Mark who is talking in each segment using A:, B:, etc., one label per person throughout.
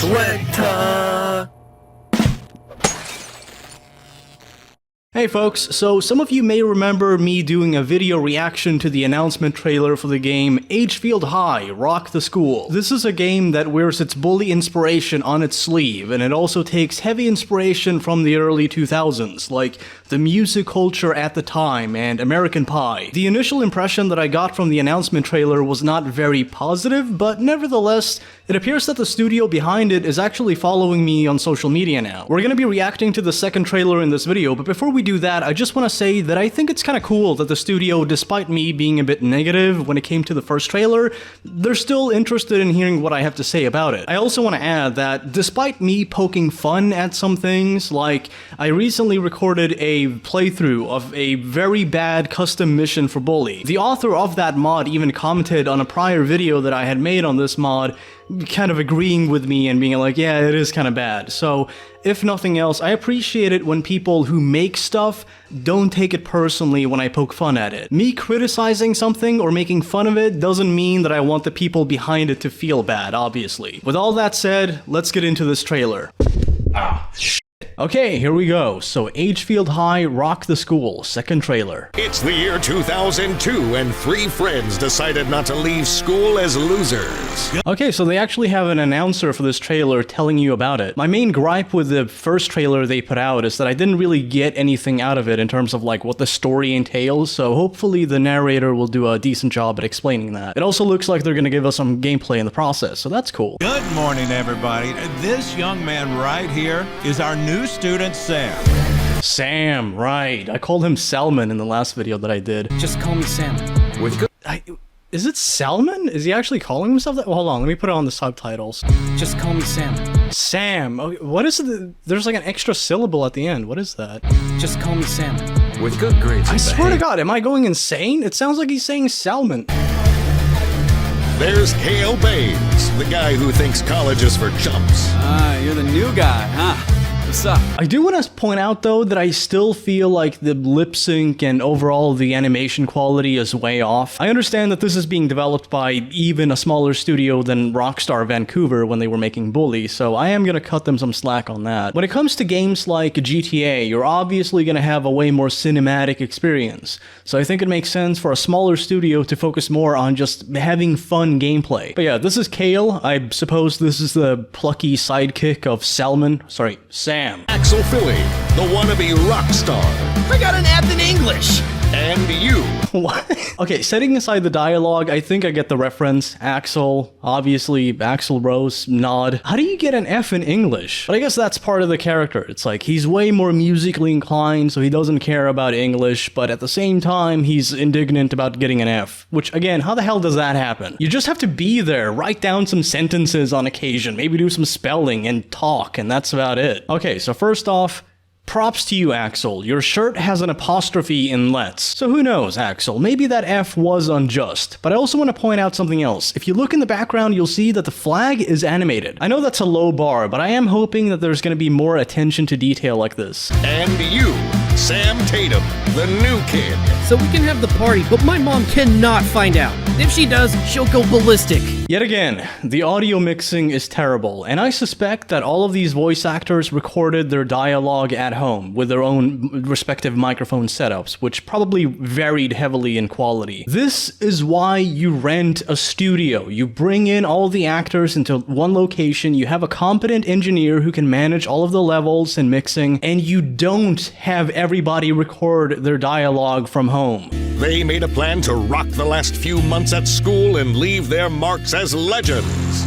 A: SWEGTA!
B: Hey folks, so some of you may remember me doing a video reaction to the announcement trailer for the game Agefield High, Rock the School. This is a game that wears its bully inspiration on its sleeve, and it also takes heavy inspiration from the early 2000s, like the music culture at the time and American Pie. The initial impression that I got from the announcement trailer was not very positive, but nevertheless, it appears that the studio behind it is actually following me on social media now. We're gonna be reacting to the second trailer in this video, but before we do that, I just want to say that I think it's kind of cool that the studio, despite me being a bit negative when it came to the first trailer, they're still interested in hearing what I have to say about it. I also want to add that despite me poking fun at some things, like I recently recorded a playthrough of a very bad custom mission for Bully. The author of that mod even commented on a prior video that I had made on this mod, kind of agreeing with me and being like, yeah, it is kind of bad. So, if nothing else, I appreciate it when people who make stuff don't take it personally when I poke fun at it. Me criticizing something or making fun of it doesn't mean that I want the people behind it to feel bad, obviously. With all that said, let's get into this trailer. Okay, here we go. So, Agefield High, Rock the School, second trailer.
C: It's the year 2002, and three friends decided not to leave school as losers.
B: Okay, so they actually have an announcer for this trailer telling you about it. My main gripe with the first trailer they put out is that I didn't really get anything out of it in terms of like what the story entails, so hopefully the narrator will do a decent job at explaining that. It also looks like they're gonna give us some gameplay in the process, so that's cool.
D: Good morning, everybody. This young man right here is our new student, Sam.
B: Sam, right. I called him Salmon in the last video that I did.
A: Just call me Sam.
C: With good
B: Is it Salmon? Is he actually calling himself that? Well, hold on, let me put it on the subtitles.
A: Just call me Sam.
B: Sam. Okay, what is it? There's like an extra syllable at the end. What is that?
A: Just call me Sam.
C: with good grades.
B: I swear to God, am I going insane? It sounds like he's saying Salmon.
C: There's Cale Baines, the guy who thinks college is for chumps.
A: Ah, you're the new guy, huh? What's up?
B: I do want to point out though that I still feel like the lip sync and overall the animation quality is way off. I understand that this is being developed by even a smaller studio than Rockstar Vancouver when they were making Bully, so I am gonna cut them some slack on that. When it comes to games like GTA, you're obviously gonna have a way more cinematic experience, so I think it makes sense for a smaller studio to focus more on just having fun gameplay. But yeah, this is Cale. I suppose this is the plucky sidekick of Salmon. Sorry, Sam.
C: Axel Philly, the wannabe rock star.
A: I got an F in English!
C: And you.
B: What? Okay, setting aside the dialogue, I think I get the reference. Axel, obviously, Axl Rose, nod. How do you get an F in English? But I guess that's part of the character. It's like, he's way more musically inclined, so he doesn't care about English, but at the same time, he's indignant about getting an F. Which, again, how the hell does that happen? You just have to be there, write down some sentences on occasion, maybe do some spelling and talk, and that's about it. Okay, so first off, props to you, Axel. Your shirt has an apostrophe in let's. So who knows, Axel? Maybe that F was unjust. But I also want to point out something else. If you look in the background, you'll see that the flag is animated. I know that's a low bar, but I am hoping that there's going to be more attention to detail like this.
C: And you, Sam Tatum, the new kid.
E: So we can have the party, but my mom cannot find out. If she does, she'll go ballistic.
B: Yet again, the audio mixing is terrible, and I suspect that all of these voice actors recorded their dialogue at home with their own respective microphone setups, which probably varied heavily in quality. This is why you rent a studio. You bring in all the actors into one location, you have a competent engineer who can manage all of the levels and mixing, and you don't have everybody record their dialogue from home.
C: They made a plan to rock the last few months at school and leave their marks as legends.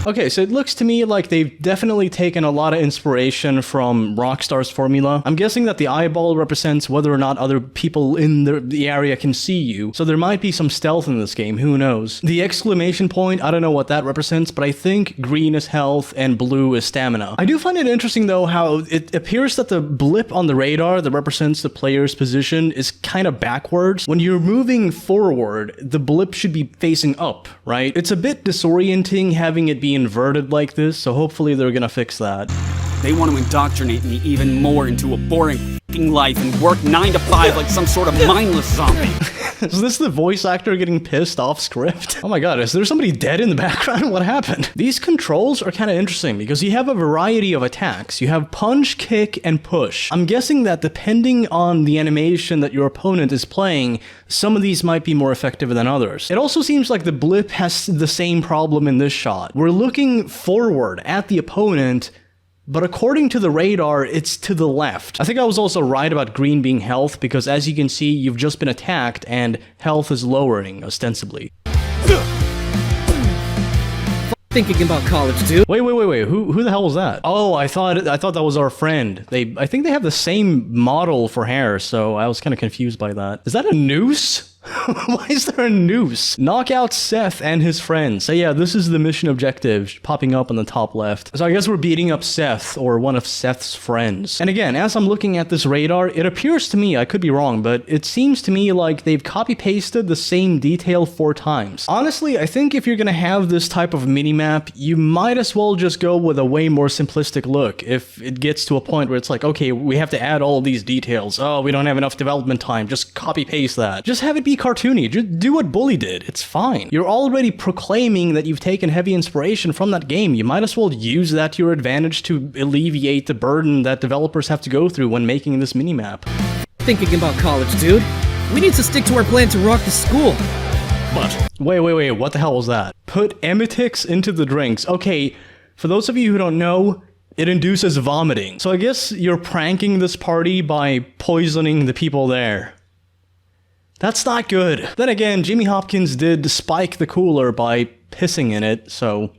B: Okay, so it looks to me like they've definitely taken a lot of inspiration from Rockstar's formula. I'm guessing that the eyeball represents whether or not other people in the area can see you, so there might be some stealth in this game, who knows. The exclamation point, I don't know what that represents, but I think green is health and blue is stamina. I do find it interesting though how it appears that the blip on the radar that represents the player's position is kind of backwards. When you're moving forward, the blip should be facing up, right? It's a bit disorienting having it be inverted like this, so hopefully they're gonna fix that.
A: They want to indoctrinate me even more into a boring f***ing life and work 9 to 5 like some sort of mindless zombie.
B: Is this the voice actor getting pissed off script? Oh my god, is there somebody dead in the background? What happened? These controls are kind of interesting because you have a variety of attacks. You have punch, kick, and push. I'm guessing that depending on the animation that your opponent is playing, some of these might be more effective than others. It also seems like the blip has the same problem in this shot. We're looking forward at the opponent, but according to the radar, it's to the left. I think I was also right about green being health, because as you can see, you've just been attacked and health is lowering, ostensibly.
E: Thinking about college, dude.
B: Wait, who the hell was that? Oh, I thought that was our friend. I think they have the same model for hair, so I was kind of confused by that. Is that a noose? Why is there a noose? Knock out Seth and his friends. So yeah, this is the mission objective popping up on the top left. So I guess we're beating up Seth, or one of Seth's friends. And again, as I'm looking at this radar, it appears to me, I could be wrong, but it seems to me like they've copy-pasted the same detail 4 times. Honestly, I think if you're gonna have this type of minimap, you might as well just go with a way more simplistic look. If it gets to a point where it's like, okay, we have to add all these details. Oh, we don't have enough development time. Just copy-paste that. Just have it be cartoony. Just do what Bully did. It's fine. You're already proclaiming that you've taken heavy inspiration from that game. You might as well use that to your advantage to alleviate the burden that developers have to go through when making this minimap.
E: Thinking about college, dude. We need to stick to our plan to rock the school.
C: But
B: Wait, what the hell was that? Put emetix into the drinks. Okay, for those of you who don't know, it induces vomiting. So I guess you're pranking this party by poisoning the people there. That's not good. Then again, Jimmy Hopkins did spike the cooler by pissing in it, so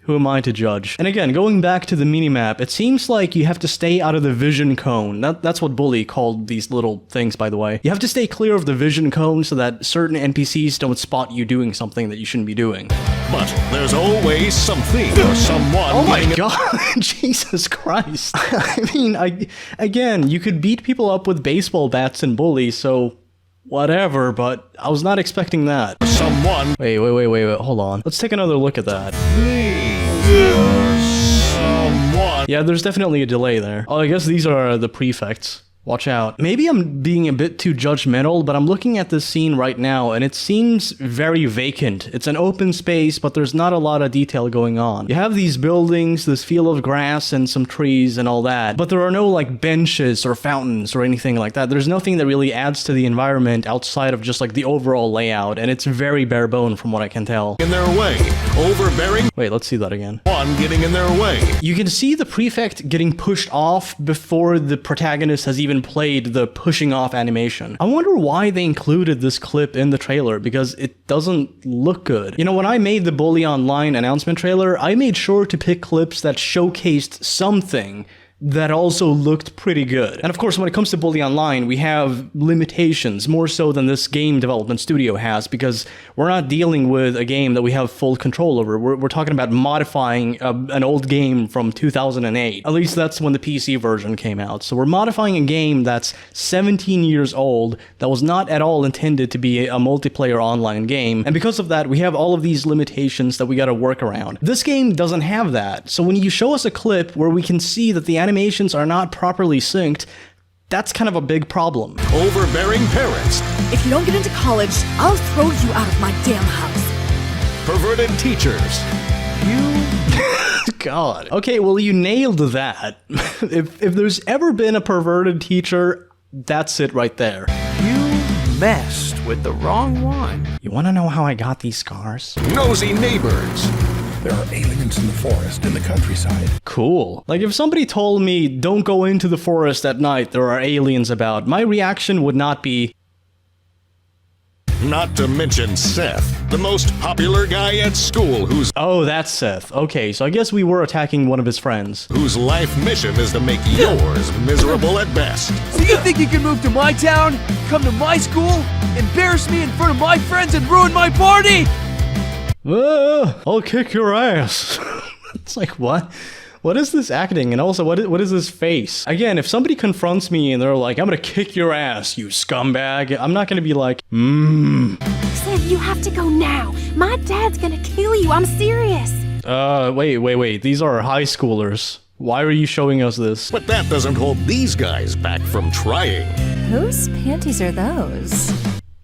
B: who am I to judge? And again, going back to the minimap, it seems like you have to stay out of the vision cone. That's what Bully called these little things, by the way. You have to stay clear of the vision cone so that certain NPCs don't spot you doing something that you shouldn't be doing.
C: But there's always something or someone.
B: Oh my god, Jesus Christ. I mean, again, you could beat people up with baseball bats and Bully, so whatever, but I was not expecting that.
C: Someone.
B: Wait, hold on. Let's take another look at that.
C: Someone.
B: Yeah, there's definitely a delay there. Oh, I guess these are the prefects. Watch out. Maybe I'm being a bit too judgmental, but I'm looking at this scene right now, and it seems very vacant. It's an open space, but there's not a lot of detail going on. You have these buildings, this field of grass, and some trees and all that, but there are no, like, benches or fountains or anything like that. There's nothing that really adds to the environment outside of just, like, the overall layout, and it's very bare bone from what I can tell.
C: In their way. Overbearing.
B: Wait, let's see that again.
C: One getting in their way.
B: You can see the prefect getting pushed off before the protagonist has even played the pushing off animation. I wonder why they included this clip in the trailer, because it doesn't look good. You know, when I made the Bully Online announcement trailer, I made sure to pick clips that showcased something that also looked pretty good. And of course, when it comes to Bully Online, we have limitations, more so than this game development studio has, because we're not dealing with a game that we have full control over. We're talking about modifying an old game from 2008. At least that's when the PC version came out. So we're modifying a game that's 17 years old, that was not at all intended to be a multiplayer online game. And because of that, we have all of these limitations that we gotta work around. This game doesn't have that. So when you show us a clip where we can see that the animations are not properly synced, that's kind of a big problem.
C: Overbearing parents.
F: If you don't get into college, I'll throw you out of my damn house.
C: Perverted teachers.
B: God. Okay, well, you nailed that. If there's ever been a perverted teacher, that's it right there.
G: You messed with the wrong one.
B: You want to know how I got these scars?
C: Nosy neighbors.
H: There are aliens in the forest and the countryside.
B: Cool. Like, if somebody told me, don't go into the forest at night, there are aliens about, my reaction would not be...
C: Not to mention Seth, the most popular guy at school whose
B: Oh, that's Seth. Okay, so I guess we were attacking one of his friends.
C: life mission is to make yours miserable at best.
G: So you think you can move to my town, come to my school, embarrass me in front of my friends and ruin my party?
B: I'll kick your ass. It's like, what? What is this acting? And also, what is this face? Again, if somebody confronts me and they're like, I'm gonna kick your ass, you scumbag, I'm not gonna be like,
F: Sid, you have to go now. My dad's gonna kill you. I'm serious.
B: Wait. These are high schoolers. Why are you showing us this?
C: But that doesn't hold these guys back from trying.
F: Whose panties are those?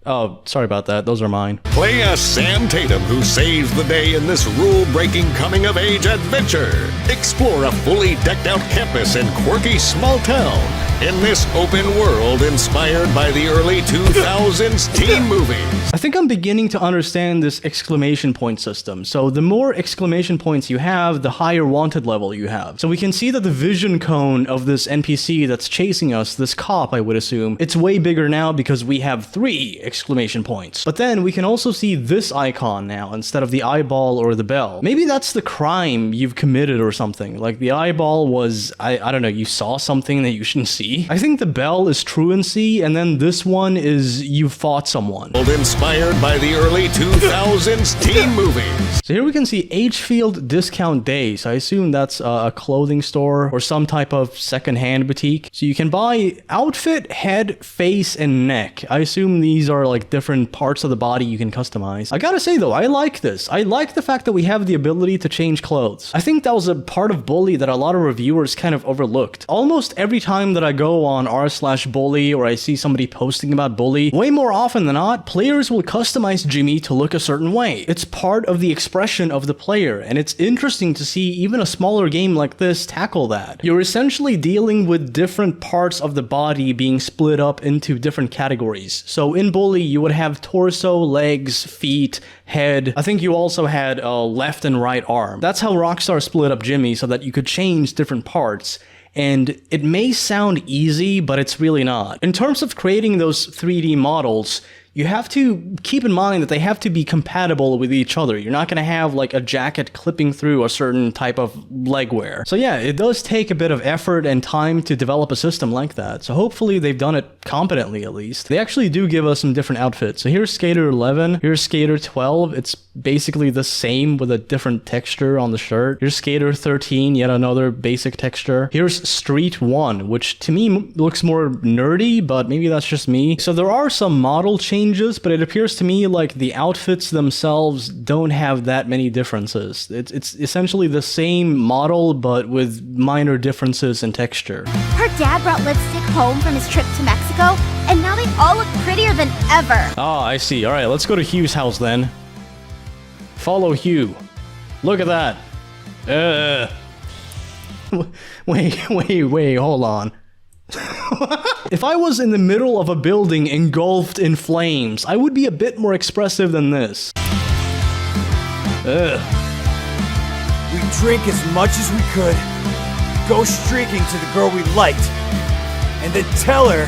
B: Oh, sorry about that. Those are mine.
C: Play as Sam Tatum, who saves the day in this rule-breaking coming-of-age adventure. Explore a fully decked-out campus in quirky small town in this open world inspired by the early 2000s teen movies.
B: I think I'm beginning to understand this exclamation point system. So the more exclamation points you have, the higher wanted level you have. So we can see that the vision cone of this NPC that's chasing us, this cop I would assume, it's way bigger now because we have 3 exclamation points. But then we can also see this icon now instead of the eyeball or the bell. Maybe that's the crime you've committed or something. Like the eyeball was, I don't know, you saw something that you shouldn't see. I think the bell is truancy, and then this one is you fought someone.
C: Inspired by the early 2000s teen movies.
B: So here we can see Agefield Discount Days. I assume that's a clothing store or some type of second-hand boutique. So you can buy outfit, head, face, and neck. I assume these are like different parts of the body you can customize. I gotta say though, I like this. I like the fact that we have the ability to change clothes. I think that was a part of Bully that a lot of reviewers kind of overlooked. Almost every time that I go on r/bully or I see somebody posting about Bully, way more often than not, players will customize Jimmy to look a certain way. It's part of the expression of the player, and it's interesting to see even a smaller game like this tackle that. You're essentially dealing with different parts of the body being split up into different categories. So in Bully, you would have torso, legs, feet, head. I think you also had a left and right arm. That's how Rockstar split up Jimmy so that you could change different parts. And it may sound easy, but it's really not. In terms of creating those 3D models, you have to keep in mind that they have to be compatible with each other. You're not going to have like a jacket clipping through a certain type of leg wear. So yeah, it does take a bit of effort and time to develop a system like that. So hopefully they've done it competently at least. They actually do give us some different outfits. So here's Skater 11, here's Skater 12. It's basically the same with a different texture on the shirt. Here's Skater 13, yet another basic texture. Here's Street 1, which to me looks more nerdy, but maybe that's just me. So there are some model changes, but it appears to me like the outfits themselves don't have that many differences. It's essentially the same model, but with minor differences in texture.
I: Her dad brought lipstick home from his trip to Mexico, and now they all look prettier than ever.
B: Ah, I see. All right, let's go to Hugh's house then. Follow Hugh. Look at that. Wait, hold on. If I was in the middle of a building engulfed in flames, I would be a bit more expressive than this.
G: We drink as much as we could, go streaking to the girl we liked, and then tell her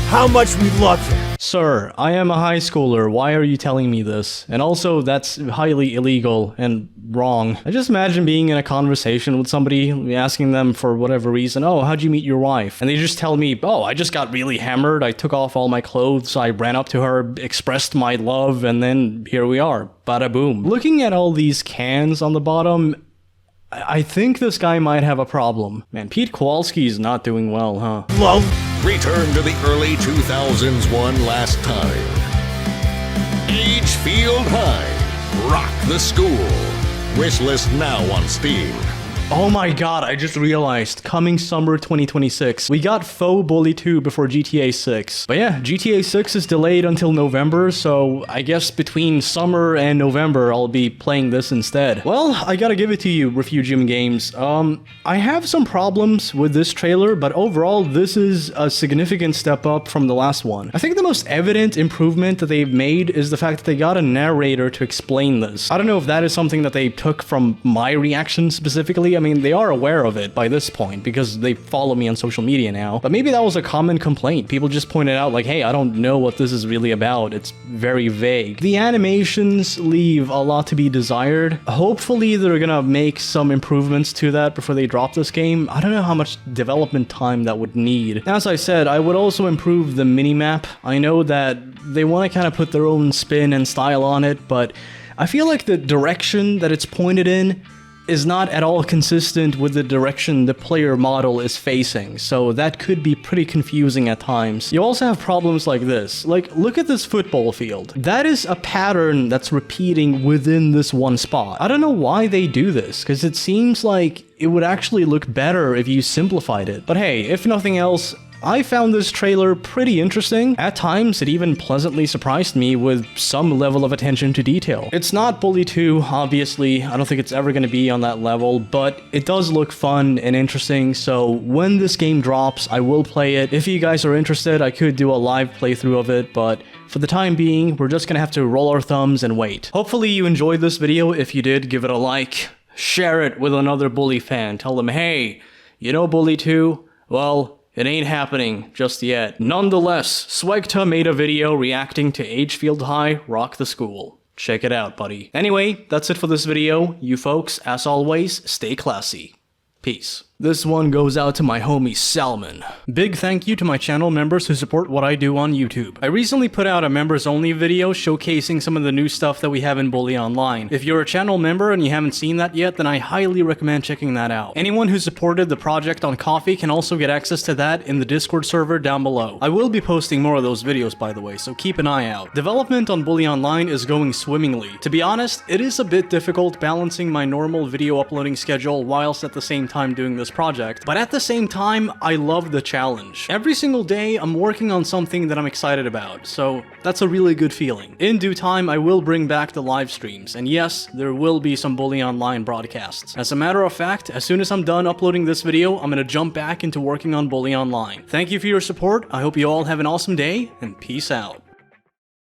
G: how much we loved her.
B: Sir, I am a high schooler. Why are you telling me this? And also, that's highly illegal and wrong. I just imagine being in a conversation with somebody, asking them for whatever reason, oh, how'd you meet your wife? And they just tell me, oh, I just got really hammered. I took off all my clothes. I ran up to her, expressed my love, and then here we are. Bada boom. Looking at all these cans on the bottom, I think this guy might have a problem. Man, Pete Kowalski's not doing well, huh?
G: Love.
C: Return to the early 2000s one last time. Agefield High. Rock the school. Wishlist now on Steam.
B: Oh my god, I just realized, coming summer 2026, we got Faux Bully 2 before GTA 6. But yeah, GTA 6 is delayed until November, so I guess between summer and November, I'll be playing this instead. Well, I gotta give it to you, Refugium Games. I have some problems with this trailer, but overall, this is a significant step up from the last one. I think the most evident improvement that they've made is the fact that they got a narrator to explain this. I don't know if that is something that they took from my reaction specifically. I mean, they are aware of it by this point because they follow me on social media now. But maybe that was a common complaint. People just pointed out like, hey, I don't know what this is really about. It's very vague. The animations leave a lot to be desired. Hopefully they're gonna make some improvements to that before they drop this game. I don't know how much development time that would need. As I said, I would also improve the minimap. I know that they want to kind of put their own spin and style on it, but I feel like the direction that it's pointed in is not at all consistent with the direction the player model is facing, so that could be pretty confusing at times. You also have problems like this. Like, look at this football field. That is a pattern that's repeating within this one spot. I don't know why they do this, because it seems like it would actually look better if you simplified it. But hey, if nothing else, I found this trailer pretty interesting. At times, it even pleasantly surprised me with some level of attention to detail. It's not Bully 2, obviously. I don't think it's ever going to be on that level, but it does look fun and interesting, so when this game drops, I will play it. If you guys are interested, I could do a live playthrough of it, but for the time being, we're just gonna have to roll our thumbs and wait. Hopefully you enjoyed this video. If you did, give it a like. Share it with another Bully fan. Tell them, hey, you know Bully 2? Well, it ain't happening just yet. Nonetheless, SWEGTA made a video reacting to Agefield High, Rock the School. Check it out, buddy. Anyway, that's it for this video. You folks, as always, stay classy. Peace. This one goes out to my homie Salmon. Big thank you to my channel members who support what I do on YouTube. I recently put out a members only video showcasing some of the new stuff that we have in Bully Online. If you're a channel member and you haven't seen that yet, then I highly recommend checking that out. Anyone who supported the project on Ko-fi can also get access to that in the Discord server down below. I will be posting more of those videos, by the way, so keep an eye out. Development on Bully Online is going swimmingly. To be honest, it is a bit difficult balancing my normal video uploading schedule whilst at the same time doing this project, but at the same time, I love the challenge. Every single day, I'm working on something that I'm excited about, so that's a really good feeling. In due time, I will bring back the live streams, and yes, there will be some Bully Online broadcasts. As a matter of fact, as soon as I'm done uploading this video, I'm gonna jump back into working on Bully Online. Thank you for your support, I hope you all have an awesome day, and peace out.